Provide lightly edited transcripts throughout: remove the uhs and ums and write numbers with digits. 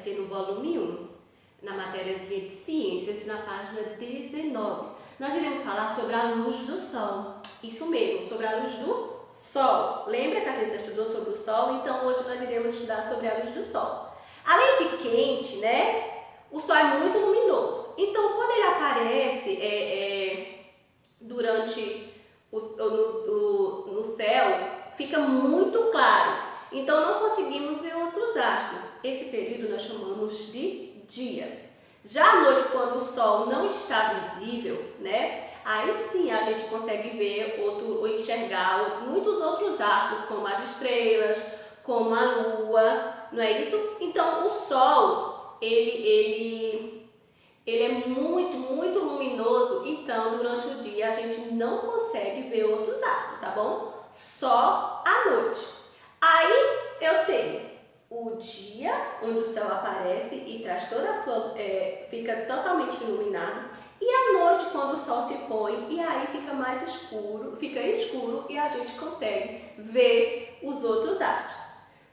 ser no volume 1, na matériazinha de Ciências, na página 19. Nós iremos falar sobre a luz do Sol. Isso mesmo, sobre a luz do Sol. Lembra que a gente já estudou sobre o Sol? Então hoje nós iremos estudar sobre a luz do Sol. Além de quente, né? O Sol é muito luminoso. Então quando ele aparece durante no céu, fica muito claro. Então não conseguimos ver outros astros. Esse período nós chamamos de dia. Já à noite, quando o Sol não está visível, né? Aí sim a gente consegue ver ou enxergar muitos outros astros, como as estrelas, como a Lua, não é isso? Então o Sol, ele é muito luminoso, então durante o dia a gente não consegue ver outros astros, tá bom? Só à noite. Aí eu tenho o dia, onde o céu aparece e traz toda a sua, fica totalmente iluminado, e à noite, quando o sol se põe, e aí fica mais escuro, e a gente consegue ver os outros astros.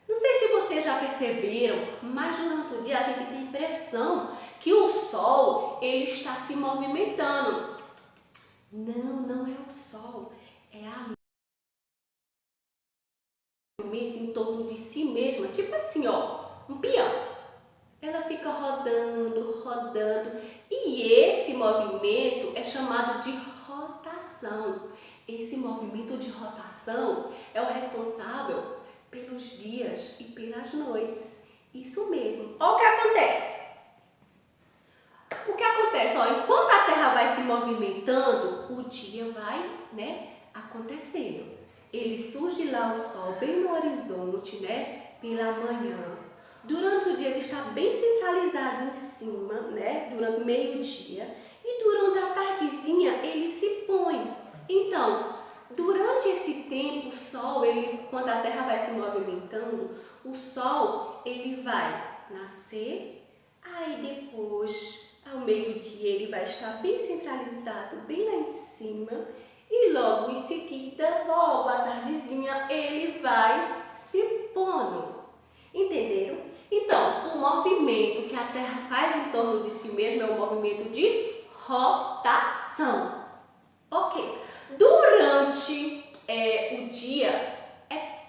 Não sei se vocês já perceberam, mas durante o dia a gente tem a impressão que o sol ele está se movimentando. Não é o sol, é a lua em torno de si mesma, tipo assim, ó, um peão. Ela fica rodando, e esse movimento é chamado de rotação. Esse movimento de rotação é o responsável pelos dias e pelas noites. Isso mesmo. Olha o que acontece. Ó, enquanto a Terra vai se movimentando, o dia vai, acontecendo. Ele surge lá o Sol bem no horizonte, pela manhã. Durante o dia ele está bem centralizado em cima, durante o meio-dia, e durante a tardezinha ele se põe. Então, durante esse tempo, o Sol, quando a Terra vai se movimentando, o Sol ele vai nascer, aí depois, ao meio-dia, ele vai estar bem centralizado, bem lá em cima, e logo em seguida, logo à tardezinha, ele vai se pondo. Entenderam? Então, o movimento que a Terra faz em torno de si mesma é um movimento de rotação. Ok. Durante o dia,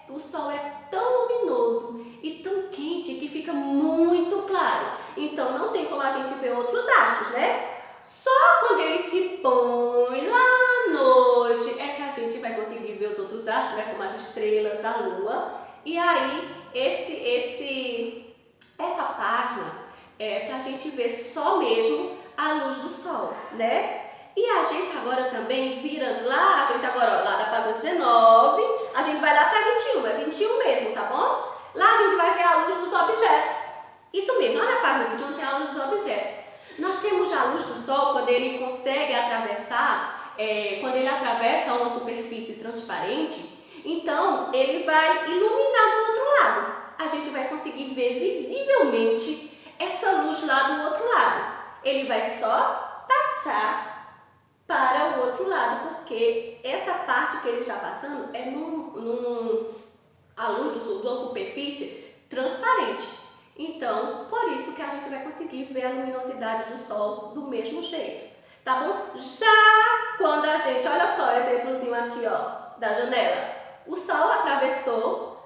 o Sol é tão luminoso e tão quente que fica muito claro. Então, não tem como a gente ver outros astros, né? Só quando ele se põe lá à noite é que a gente vai conseguir ver os outros astros, como as estrelas, a Lua. E aí, essa página é para a gente ver só mesmo a luz do Sol, E a gente agora também, virando lá, a gente agora, ó, lá da página 19, a gente vai lá para 21, é 21 mesmo, tá bom? Lá a gente vai ver a luz dos objetos. Isso mesmo, lá na página 21 tem a luz dos objetos. Nós temos já a luz do Sol quando ele consegue atravessar, quando ele atravessa uma superfície transparente, então ele vai iluminar do outro lado. A gente vai conseguir ver visivelmente essa luz lá do outro lado. Ele vai só passar para o outro lado, porque essa parte que ele está passando é a luz de uma superfície transparente. Então, por isso que a gente vai conseguir ver a luminosidade do Sol do mesmo jeito, tá bom? Já quando a gente, olha só o exemplozinho aqui, ó, da janela. O Sol atravessou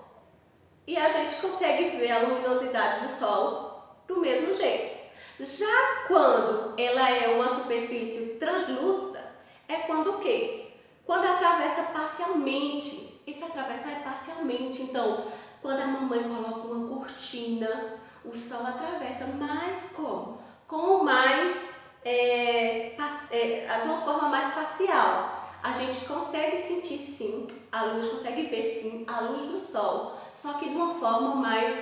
e a gente consegue ver a luminosidade do Sol do mesmo jeito. Já quando ela é uma superfície translúcida, é quando o quê? Quando atravessa parcialmente. Esse atravessar é parcialmente. Então, quando a mamãe coloca uma cortina, o Sol atravessa, mas como? Com mais, de uma forma mais parcial. A gente consegue sentir sim, a luz consegue ver sim a luz do Sol, só que de uma forma mais,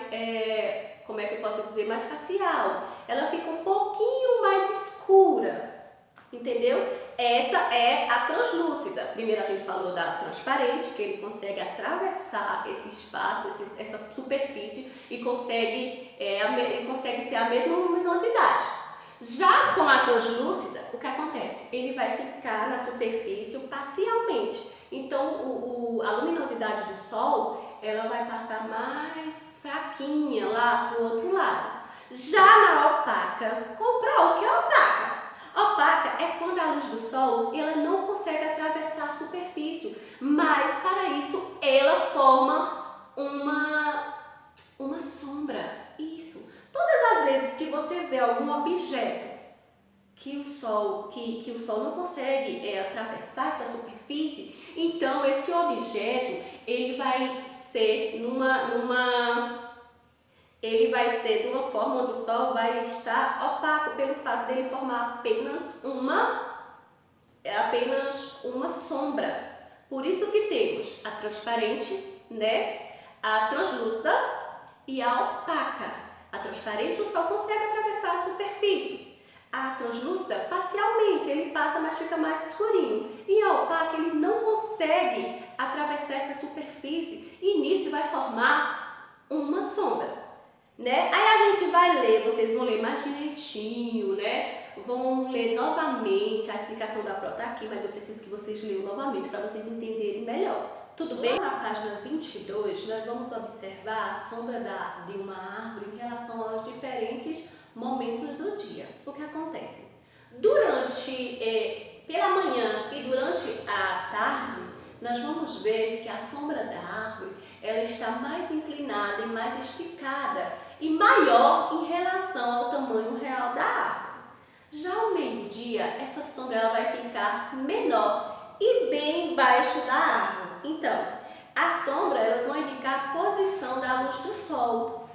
como é que eu posso dizer, mais parcial. Ela fica um pouquinho mais escura, entendeu? Essa é a translúcida. Primeiro a gente falou da transparente, que ele consegue atravessar esse espaço, essa superfície e consegue ter a mesma luminosidade. Já com a translúcida, o que acontece? Ele vai ficar na superfície parcialmente. Então, a luminosidade do Sol, ela vai passar mais fraquinha lá para o outro lado. Já na opaca, comprar o que é opaca? Opaca é quando a luz do sol ela não consegue atravessar a superfície, mas para isso ela forma uma sombra. Isso. Todas as vezes que você vê algum objeto que o sol não consegue atravessar essa superfície, então esse objeto ele vai ser ele vai ser de uma forma onde o sol vai estar opaco pelo fato dele formar apenas uma sombra. Por isso que temos a transparente, né? A translúcida e a opaca. A transparente o sol consegue atravessar a superfície. A translúcida, parcialmente, ele passa, mas fica mais escurinho. E a opaca, ele não consegue atravessar essa superfície e nisso vai formar uma sombra, né? Aí a gente vai ler, vocês vão ler mais direitinho, né? Vão ler novamente, a explicação da Pro tá aqui, mas eu preciso que vocês leiam novamente para vocês entenderem melhor. Tudo bem? Na página 22, nós vamos observar a sombra de uma árvore em relação aos diferentes momentos do dia. O que acontece? Pela manhã e durante a tarde, nós vamos ver que a sombra da árvore ela está mais inclinada e mais esticada e maior em relação ao tamanho real da árvore. Já ao meio-dia, essa sombra ela vai ficar menor e bem embaixo da árvore. Então, a sombra elas vão indicar a posição da luz do sol.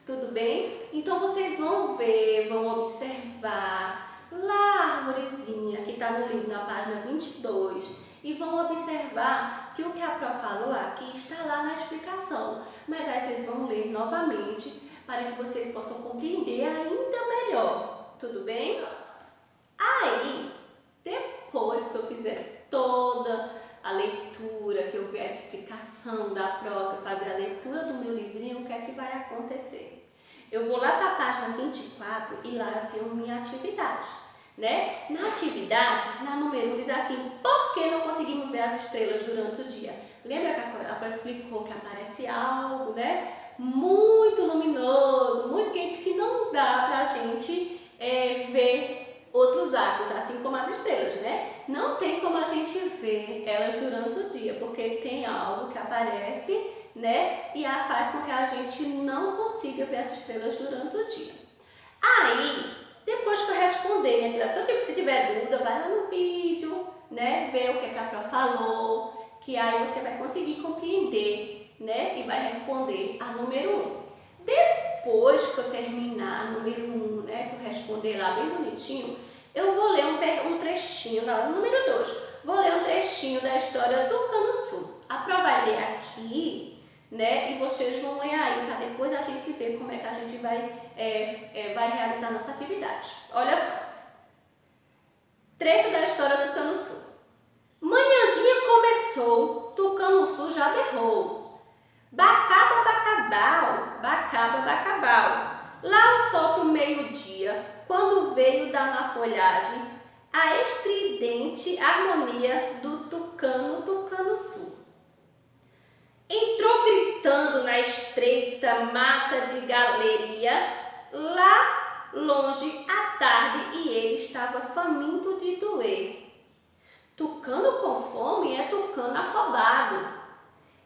Tudo bem? Então, vocês vão ver, vão observar lá a arvorezinha que está no livro na página 22 e vão observar que o que a Pro falou aqui está lá na explicação. Mas aí vocês vão ler novamente para que vocês possam compreender ainda melhor. Tudo bem? Aí, depois que eu fizer toda a leitura, que eu ver a explicação da Pro, que eu fazer a leitura do meu livrinho, o que é que vai acontecer? Eu vou lá para a página 24 e lá eu tenho minha atividade, né? Na atividade, na número 1 diz assim, por que não conseguimos ver as estrelas durante o dia? Lembra que a Pro explicou que aparece algo, né? Muito luminoso, muito quente, que não dá pra gente ver outros astros, assim como as estrelas, né? Não tem como a gente ver elas durante o dia, porque tem algo que aparece, né? E faz com que a gente não consiga ver as estrelas durante o dia. Aí, depois que eu responder minha atividade, se tiver dúvida, vai lá no vídeo, né? Ver o que a Pro falou, que aí você vai conseguir compreender, né? E vai responder a número 1. Depois que eu terminar a número 1, né? Que eu responder lá bem bonitinho, eu vou ler um trechinho lá no número 2. Vou ler um trechinho da história do Cano Sul. A Pro vai ler aqui, né? E vocês vão ler aí, para depois a gente ver como é que a gente vai realizar nossa atividade. Olha só. Trecho da história do Cano Sul. Manhãzinha começou, Tucano Sul já berrou. Bacaba, bacabau, bacaba, bacabau. Lá o sol pro meio-dia, quando veio dar na folhagem a estridente harmonia do tucano, Tucano Sul. Entrou gritando na estreita mata de galeria, lá longe à tarde, e ele estava faminto de doer. Tucano com fome é tucano afobado.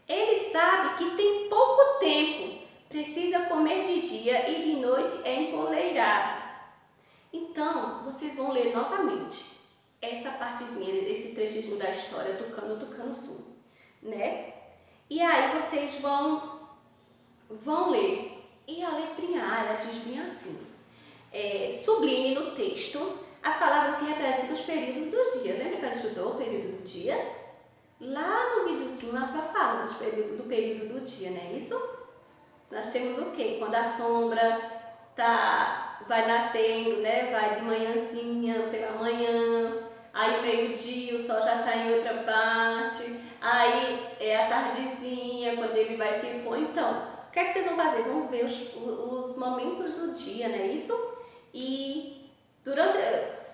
Ele sabe que tem pouco tempo, precisa comer de dia e de noite é empoleirado. Então, vocês vão ler novamente essa partezinha, esse trechinho da história do Tucano Sul, né? E aí vocês vão ler. E a letrinha A, ela diz bem assim, sublinhe no texto as palavras que representam os períodos dos dias. Lembra que a gente estudou o período do dia? Lá no videozinho, a Pro fala do período do dia, não é isso? Nós temos o quê? Quando a sombra vai nascendo, né? Vai de manhãzinha, pela manhã, aí meio-dia, o sol já está em outra parte, aí é a tardezinha, quando ele vai se impor. Então, o que é que vocês vão fazer? Vão ver os momentos do dia, não é isso? E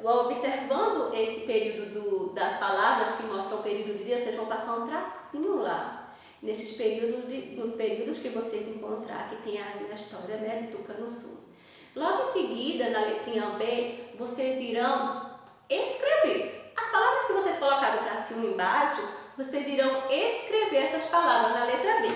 observando esse período das palavras que mostram o período do dia, vocês vão passar um tracinho lá, nos períodos que vocês encontrar, que tem aí na história, né, do Tucano Sul. Logo em seguida, na letrinha B, vocês irão escrever. As palavras que vocês colocaram o tracinho embaixo, vocês irão escrever essas palavras na letra B.